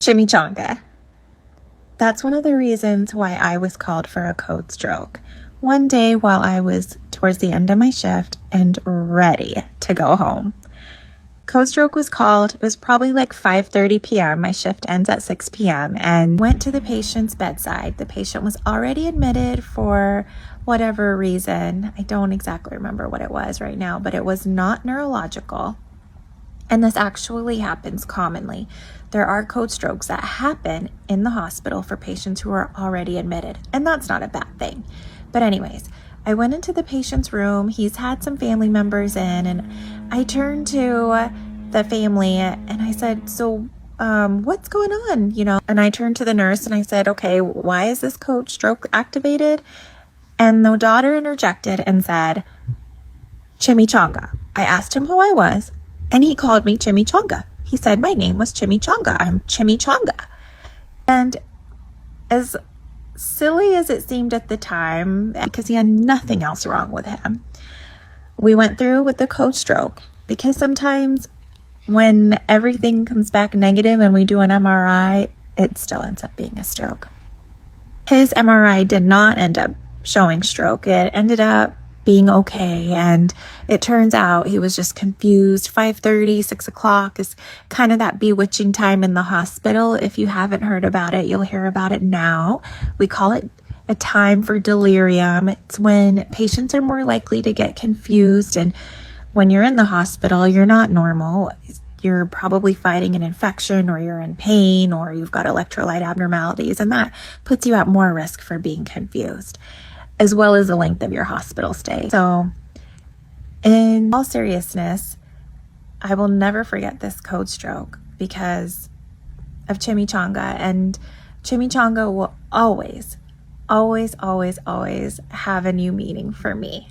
Chimichanga. That's one of the reasons why I was called for a code stroke. One day while I was towards the end of my shift and ready to go home. Code stroke was called. It was probably like 5:30 p.m. My shift ends at 6 p.m. and went to the patient's bedside. The patient was already admitted for whatever reason. I don't exactly remember what it was right now, but it was not neurological. And this actually happens commonly. There are code strokes that happen in the hospital for patients who are already admitted, and that's not a bad thing. But anyways, I went into the patient's room. He's had some family members in, and I turned to the family and I said, so what's going on? And I turned to the nurse and I said, okay, why is this code stroke activated? And the daughter interjected and said, Chimichanga. I asked him who I was, and he called me Chimichanga. He said my name was Chimichanga. I'm Chimichanga. And as silly as it seemed at the time, because he had nothing else wrong with him, we went through with the code stroke, because sometimes when everything comes back negative and we do an MRI, it still ends up being a stroke. His MRI did not end up showing stroke. It ended up being okay, and it turns out he was just confused. 5:30, 6 o'clock is kind of that bewitching time in the hospital. If you haven't heard about it, you'll hear about it now. We call it a time for delirium. It's when patients are more likely to get confused, and when you're in the hospital, you're not normal. You're probably fighting an infection, or you're in pain, or you've got electrolyte abnormalities, and that puts you at more risk for being confused, as well as the length of your hospital stay. So in all seriousness, I will never forget this code stroke because of Chimichanga, and Chimichanga will always, always, always, always have a new meaning for me.